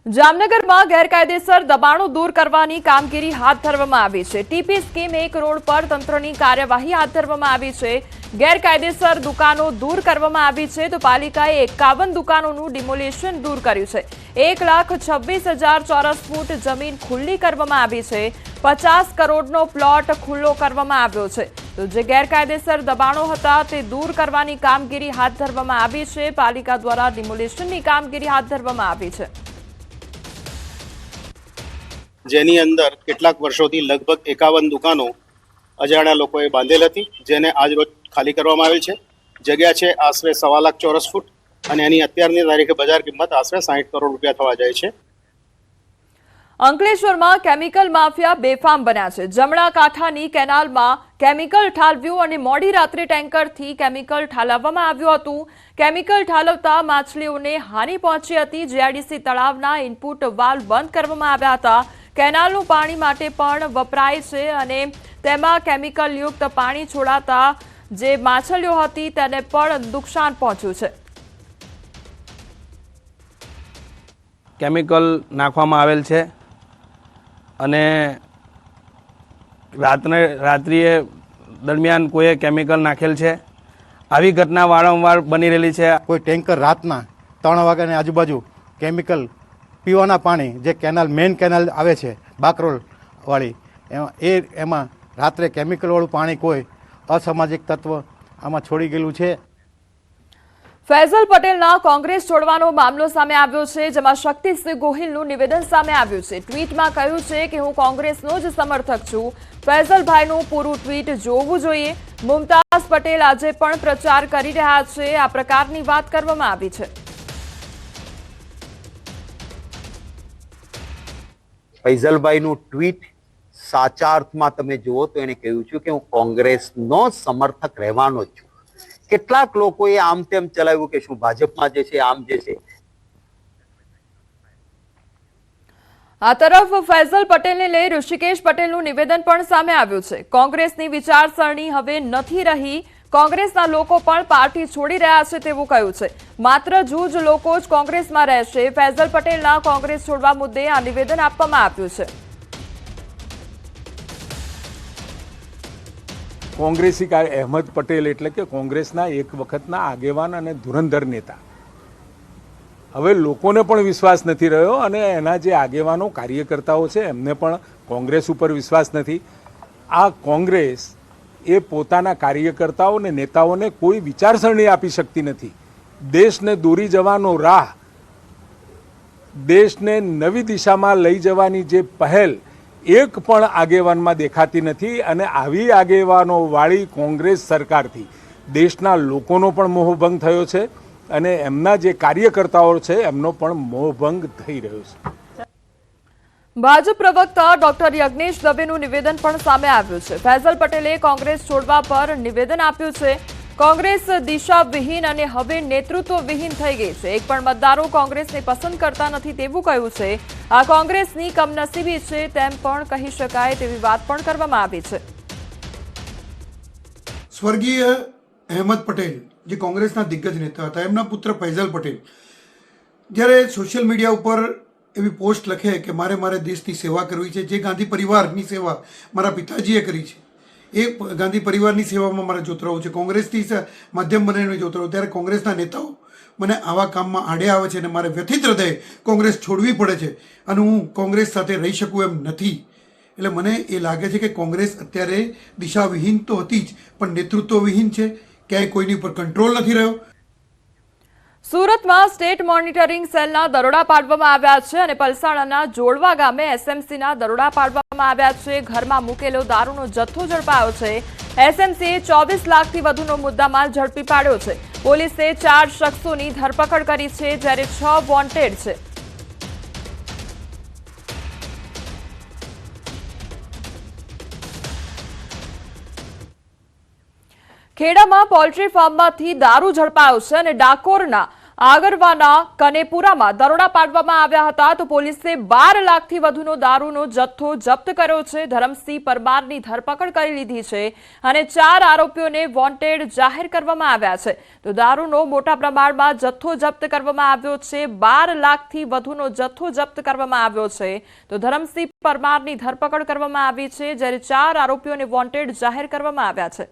જામનગરમાં ગેરકાયદેસર દબાણો દૂર કરવાની કામગીરી હાથ ધરવામાં આવી છે। ટીપી સ્કીમ 1 કરોડ પર તંત્રની કાર્યવાહી હાથ ધરવામાં આવી છે। ગેરકાયદેસર દુકાનો દૂર કરવામાં આવી છે તો પાલિકાએ 51 દુકાનોનું ડિમોલિશન દૂર કર્યું છે। 1,26,000 ચોરસ ફૂટ જમીન ખુલ્લી કરવામાં આવી છે। 50 કરોડનો પ્લોટ ખુલ્લો કરવામાં આવ્યો છે તો જે ગેરકાયદેસર દબાણો હતા તે દૂર કરવાની કામગીરી હાથ ધરવામાં આવી છે। પાલિકા દ્વારા ડિમોલિશનની કામગીરી હાથ ધરવામાં આવી છે। જેની અંદર કેટલાક વર્ષોથી લગભગ 51 દુકાનો અજાણ્યા લોકોએ બાંધેલ હતી, જેને આજ રોજ ખાલી કરવામાં આવેલ છે। જગ્યા છે આશરે 1.25 લાખ ચોરસ ફૂટ અને એની અત્યારની તારીખે બજાર કિંમત આશરે 60 કરોડ રૂપિયા થવા જાય છે। અંકલેશ્વરમાં કેમિકલ માફિયા બેફામ બન્યા છે। જમણા કાંઠાની કેનાલમાં કેમિકલ ઠાલવ્યું અને મોડી રાત્રે ટેન્કરથી કેમિકલ ઠાલવવામાં આવ્યું હતું। કેમિકલ ઠાલવતા માછલીઓને હાનિ પહોંચી હતી। જીઆઈડીસી તળાવના ઇનપુટ વાલ્વ બંધ કરવામાં આવ્યા હતા। કેનાલનું પાણી માટે પણ વપરાય છે અને તેમાં કેમિકલયુક્ત પાણી છોડાતા જે માછલીઓ હતી તેને પણ નુકસાન પહોંચ્યું છે। કેમિકલ નાખવામાં આવેલ છે અને રાત્રિએ દરમિયાન કોઈએ કેમિકલ નાખેલ છે। આવી ઘટના વારંવાર બની રહેલી છે। કોઈ ટેન્કર રાતના 3 વાગ્યાની આજુબાજુ કેમિકલ પીવાના પાણી જે કેનાલ મેઇન કેનાલ આવે છે બાકરોલવાળી એમાં રાત્રે કેમિકલવાળું પાણી કોઈ અસામાજિક તત્વ આમાં છોડી ગયેલું છે। ફૈઝલ પટેલના કોંગ્રેસ છોડવાનો મામલો સામે આવ્યો છે, જેમાં શક્તિસિંહ ગોહિલનું નિવેદન સામે આવ્યું છે। ટ્વીટમાં કહ્યું છે કે હું કોંગ્રેસનો જ સમર્થક છું। ફૈઝલભાઈનું પૂરું ટ્વીટ જોવું જોઈએ। મુમતાઝ પટેલ આજે પણ પ્રચાર કરી રહ્યા છે। આ પ્રકારની વાત કરવામાં આવી છે। ફૈઝલભાઈનું ટ્વીટ સાચા અર્થમાં તમે જુઓ તો એને કહ્યું છે કે હું કોંગ્રેસનો સમર્થક રહેવાનો જ છું। કેટલાક લોકોએ આમ તેમ ચલાવ્યું કે શું ભાજપમાં જે છે આમ જે છે। આ તરફ ફૈઝલ પટેલને લઈ ઋષિકેશ પટેલનું નિવેદન પણ સામે આવ્યું છે। કોંગ્રેસની વિચારસરણી હવે નથી રહી। કોંગ્રેસના લોકો પણ પાર્ટી છોડી રહ્યા છે તેવું કહ્યું છે। માત્ર જૂજ લોકો જ કોંગ્રેસમાં રહેશે। ફૈઝલ પટેલના કોંગ્રેસ છોડવા મુદ્દે આ નિવેદન આપવામાં આવ્યું છે। કોંગ્રેસી અહેમદ પટેલ એટલે કે કોંગ્રેસના એક વખતના આગેવાન અને ધુરંધર નેતા હવે લોકોને પણ વિશ્વાસ નથી રહ્યો અને એના જે આગેવાનો કાર્યકર્તાઓ છે એમને પણ કોંગ્રેસ ઉપર વિશ્વાસ નથી। આ કોંગ્રેસ એ પોતાના કાર્યકર્તાઓ અને નેતાઓને કોઈ વિચારસરણી આપી શકતી નથી। દેશને દોરી જવાનો રાહ, દેશને નવી દિશામાં લઈ જવાની જે પહેલ એક પણ આગેવાનમાં દેખાતી નથી અને આવી આગેવાનો વાળી કોંગ્રેસ સરકારથી દેશના લોકોનો પણ મોહભંગ થયો છે અને એમના જે કાર્યકર્તાઓ છે એમનો પણ મોહભંગ થઈ રહ્યો છે। ભાજપ પ્રવક્તા ડોક્ટર યજ્ઞેશ દવેનું નિવેદન પણ સામે આવ્યું છે। ફૈઝલ પટેલે કોંગ્રેસ છોડવા પર નિવેદન આપ્યું છે। કોંગ્રેસ દિશા વિહીન અને હવે નેતૃત્વ વિહીન થઈ ગઈ છે। એક પણ મતદારો કોંગ્રેસને પસંદ કરતા નથી તેવું કહ્યું છે। આ કોંગ્રેસની કમનસીબી છે તેમ પણ કહી શકાય તેવી વાત પણ કરવામાં આવી છે। સ્વર્ગીય અહેમદ પટેલ જે કોંગ્રેસના દિગ્ગજ નેતા હતા, એમના પુત્ર ફૈઝલ પટેલ જ્યારે સોશિયલ મીડિયા ઉપર એવી પોસ્ટ લખે કે મારે દેશની સેવા કરવી છે, જે ગાંધી પરિવારની સેવા મારા પિતાજીએ કરી છે એ ગાંધી પરિવારની સેવામાં મારે જોતરાવું છે, કોંગ્રેસથી માધ્યમ બનાવીને જોતરાવું, ત્યારે કોંગ્રેસના નેતાઓ મને આવા કામમાં આડે આવે છે અને મારે વ્યથિત હૃદયે કોંગ્રેસ છોડવી પડે છે અને હું કોંગ્રેસ સાથે રહી શકું એમ નથી। એટલે મને એ લાગે છે કે કોંગ્રેસ અત્યારે દિશાવિહીન તો હતી જ પણ નેતૃત્વવિહીન છે। ક્યાંય કોઈની ઉપર કંટ્રોલ નથી રહ્યો। સુરતમાં સ્ટેટ મોનિટરિંગ સેલના દરોડા પાડવામાં આવ્યા છે અને પલસાણાના જોડવા ગામે એસએમસીના દરોડા પાડવામાં આવ્યા છે। ઘરમાં મૂકેલો દારૂનો જથ્થો ઝડપાયો છે। એસએમસીએ 24 લાખથી વધુનો મુદ્દામાલ ઝડપી પાડ્યો છે। પોલીસે 4 શખ્સોની ધરપકડ કરી છે જ્યારે 6 વોન્ટેડ છે। ખેડામાં પોલ્ટ્રી ફાર્મમાંથી દારૂ ઝડપાયો છે અને ડાકોરના આગરવાના કનેપુરામાં દરોડા પાડવામાં આવ્યા હતા તો પોલીસે 12 લાખથી વધુનો દારૂનો જથ્થો જપ્ત કર્યો છે. ધરમસિંહ પરમારની ધરપકડ કરી લીધી છે અને 4 આરોપીઓને વોન્ટેડ જાહેર કરવામાં આવ્યા છે. તો દારૂનો મોટા પ્રમાણમાં જથ્થો જપ્ત કરવામાં આવ્યો છે. 12 લાખથી વધુનો જથ્થો જપ્ત કરવામાં આવ્યો છે. તો ધરમસિંહ પરમારની ધરપકડ કરવામાં આવી છે જ્યારે 4 આરોપીઓને વોન્ટેડ જાહેર કરવામાં આવ્યા છે.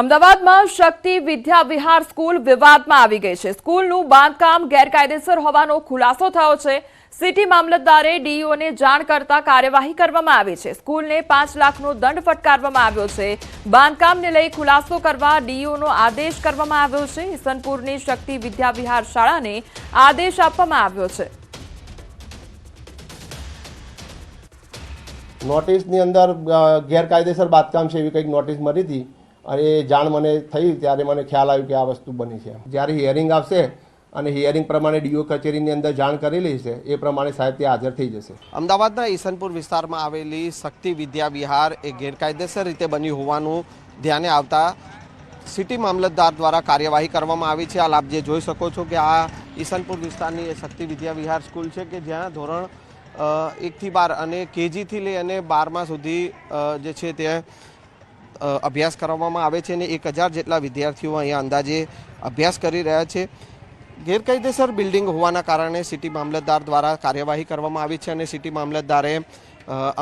અમદાવાદમાં શક્તિ વિદ્યા વિહાર સ્કૂલ વિવાદમાં આવી ગઈ છે. સ્કૂલનું બાંધકામ ગેરકાયદેસર હોવાનો ખુલાસો થયો છે. સિટી મામલતદારે ડીઈઓને જાણ કરતા કાર્યવાહી કરવામાં આવી છે. સ્કૂલને 5 લાખનો દંડ ફટકારવામાં આવ્યો છે. બાંધકામને લઈ ખુલાસો કરવા ડીઈઓનો આદેશ કરવામાં આવ્યો છે. ઈસનપુરની શક્તિ વિદ્યા વિહાર શાળાને આદેશ આપવામાં આવ્યો છે. નોટિસની અંદર ગેરકાયદેસર બાંધકામ છે એવી કંઈક નોટિસ મળી હતી અને એ જાણ મને થઈ ત્યારે મને ખ્યાલ આવ્યો કે આ વસ્તુ બની છે. જ્યારે હિયરિંગ આવશે અને હિયરિંગ પ્રમાણે ડીઓ કચેરીની અંદર જાણ કરેલી છે એ પ્રમાણે સાહેબ ત્યાં હાજર થઈ જશે. અમદાવાદના ઈસનપુર વિસ્તારમાં આવેલી શક્તિ વિદ્યા વિહાર એ ગેરકાયદેસર રીતે બની હોવાનું ધ્યાને આવતા સિટી મામલતદાર દ્વારા કાર્યવાહી કરવામાં આવી છે. આપ જે જોઈ શકો છો કે આ ઈસનપુર વિસ્તારની એ શક્તિ વિદ્યા વિહાર સ્કૂલ છે કે જ્યાં ધોરણ 1 થી 12 અને કેજીથી લઈ અને 12મા સુધી જે છે તે અભ્યાસ કરવામાં આવે છે અને 1000 જેટલા વિદ્યાર્થીઓ અહીંયા અંદાજે અભ્યાસ કરી રહ્યા છે. ગેરકાયદેસર બિલ્ડિંગ હોવાના કારણે સિટી મામલતદાર દ્વારા કાર્યવાહી કરવામાં આવી છે અને સિટી મામલતદારે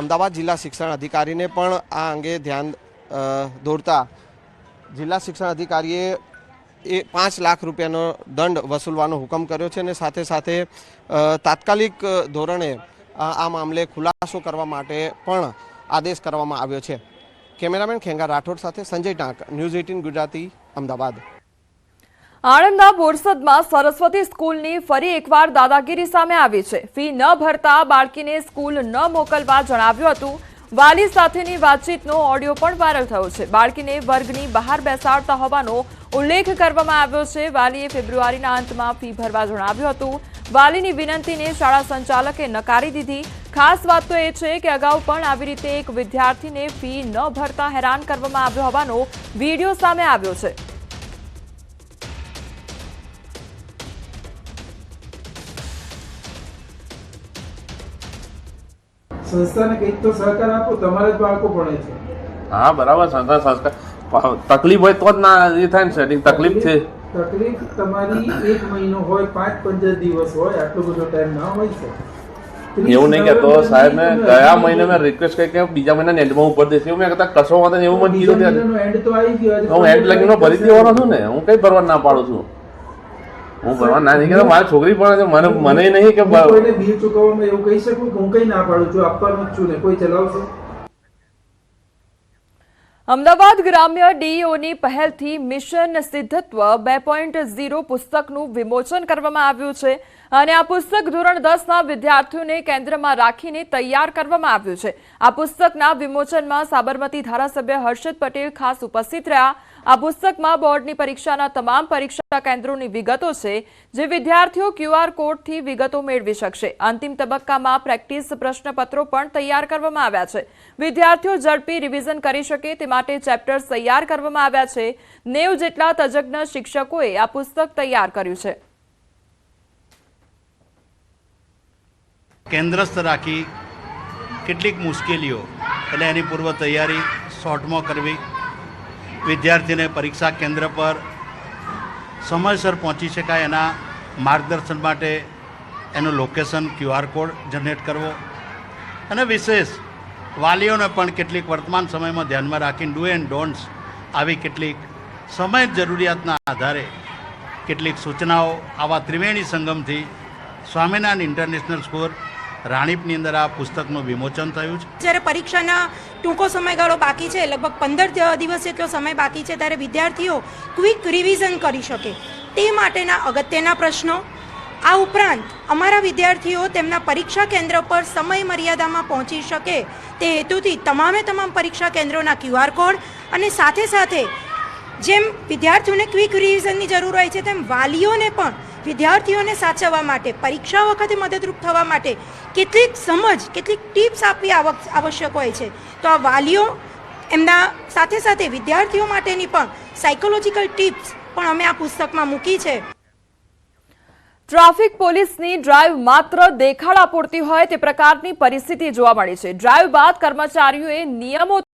અમદાવાદ જિલ્લા શિક્ષણ અધિકારીને પણ આ અંગે ધ્યાન દોરતા જિલ્લા શિક્ષણ અધિકારીએ 5 લાખ રૂપિયાનો દંડ વસૂલવાનો હુકમ કર્યો છે અને સાથે સાથે તાત્કાલિક ધોરણે આ મામલે ખુલાસો કરવા માટે પણ આદેશ કરવામાં આવ્યો છે. કેમેરામેન ખેંગા રાઠોડ સાથે સંજય ટાંક, ન્યૂઝ 18 ગુજરાતી, અમદાવાદ. આણંદના બોરસદમાં સરસ્વતી સ્કૂલની ફરી એકવાર દાદાગીરી સામે આવી છે. ફી ન ભરતા બાળકીને સ્કૂલ ન મોકલવા જણાવ્યું હતું. વાલી સાથેની વાતચીતનો ઓડિયો પણ વાયરલ થયો છે. બાળકીને વર્ગની બહાર બેસાડતા હોવાનો ઉલ્લેખ કરવામાં આવ્યો છે. વાલીએ ફેબ્રુઆરીના અંતમાં ફી ભરવા જણાવ્યું હતું. વાલીની વિનંતીને શાળા સંચાલકે નકારી દીધી. ખાસ વાત તો એ છે કે અગાઉ પણ આવી રીતે એક વિદ્યાર્થીને ફી ન ભરતા હેરાન કરવામાં આવ્યો હોવાનો વિડીયો સામે આવ્યો છે. સંસ્થાને કંઈક તો સહકાર આપો, તમારા જ બાળકો ભણે છે. હા બરાબર, સંસ્થા તકલીફ હોય તો જ ના એ થાય ને સેટિંગ. તકલીફ છે, તકલીફ તમારી 1 મહિનો હોય, 5-15 દિવસ હોય, આટલો બધો ટાઈમ ના હોય છે. એવું નહીં કહેતો સાહેબ, મેં ગયા મહિને મેં રિક્વેસ્ટ કરી કે બીજા મહિના એન્ડમાં ઉપર દેશે એવું મેં કહેતા કશો વાંધો નહીં એવું મને કીધું ત્યારે. એન્ડ તો આવી ગયો, હું એન્ડ લગીનો ભરી દેવાનો છું ને, હું કઈ ભરવા ના પાડું છું. હું ભરવા ના નહીં કહેતો, મારી છોકરી પણ મને નહીં કે કોઈને બિલ ચૂકવવામાં એવું કહી શકું કે હું કઈ ના પાડું છું, આપવાનું જ છું ને, કોઈ ચલાવશે. અમદાવાદ ગ્રામ્ય ડીઈઓની પહેલથી મિશન સિદ્ધત્વ 2.0 પુસ્તકનું વિમોચન કરવામાં આવ્યું છે અને આ પુસ્તક ધોરણ 10ના વિદ્યાર્થીઓને કેન્દ્રમાં રાખીને તૈયાર કરવામાં આવ્યું છે. આ પુસ્તકના વિમોચનમાં સાબરમતી ધારાસભ્ય હર્ષદ પટેલ ખાસ ઉપસ્થિત રહ્યા. આ પુસ્તકમાં બોર્ડની પરીક્ષાના તમામ પરીક્ષા કેન્દ્રોની વિગતો છે જે વિદ્યાર્થીઓ QR કોડથી વિગતો મેળવી શકશે. અંતિમ તબક્કામાં પ્રેક્ટિસ પ્રશ્નપત્રો પણ તૈયાર કરવામાં આવ્યા છે. વિદ્યાર્થીઓ ઝડપી રિવિઝન કરી શકે તે માટે ચેપ્ટર્સ તૈયાર કરવામાં આવ્યા છે. 90 જેટલા તજજ્ઞ શિક્ષકોએ આ પુસ્તક તૈયાર કર્યું છે. કેન્દ્રસ્થ રાખી કેટલીક મુશ્કેલીઓ એટલે એની પૂર્વ તૈયારી શોર્ટમાં કરવી, વિદ્યાર્થીને પરીક્ષા કેન્દ્ર પર સમયસર પહોંચી શકાય એના માર્ગદર્શન માટે એનું લોકેશન QR કોડ જનરેટ કરવો અને વિશેષ વાલીઓને પણ કેટલીક વર્તમાન સમયમાં ધ્યાનમાં રાખીને ડુ એન્ડ ડોન્ટ્સ આવી કેટલીક સમય જરૂરિયાતના આધારે કેટલીક સૂચનાઓ આવા ત્રિવેણી સંગમથી સ્વામિનારાયણ ઇન્ટરનેશનલ સ્કૂલ રાણીપની અંદર આ પુસ્તકનું વિમોચન થયું છે. જ્યારે પરીક્ષાના ટૂંકો સમયગાળો બાકી છે, લગભગ 15 દિવસ જેટલો સમય બાકી છે, ત્યારે વિદ્યાર્થીઓ ક્વિક રિવિઝન કરી શકે તે માટેના અગત્યના પ્રશ્નો, આ ઉપરાંત અમારા વિદ્યાર્થીઓ તેમના પરીક્ષા કેન્દ્ર પર સમય મર્યાદામાં પહોંચી શકે તે હેતુથી તમામ પરીક્ષા કેન્દ્રોના QR કોડ અને સાથે સાથે જેમ વિદ્યાર્થીઓને ક્વિક રિવિઝનની જરૂર હોય છે તેમ વાલીઓને પણ વિદ્યાર્થીઓને સાચવવા માટે, પરીક્ષા વખતે મદદરૂપ થવા માટે કેટલીક ટિપ્સ આપવી આવશ્યક હોય છે. તો આ વાલીઓ એમના સાથે સાથે વિદ્યાર્થીઓ માટેની પણ સાયકોલોજીકલ ટિપ્સ પણ અમે આ પુસ્તકમાં મૂકી છે. ટ્રાફિક પોલીસની ડ્રાઈવ માત્ર દેખાડા પૂરતી હોય તે પ્રકારની પરિસ્થિતિ જોવા મળી છે. ડ્રાઈવ બાદ કર્મચારીઓએ નિયમો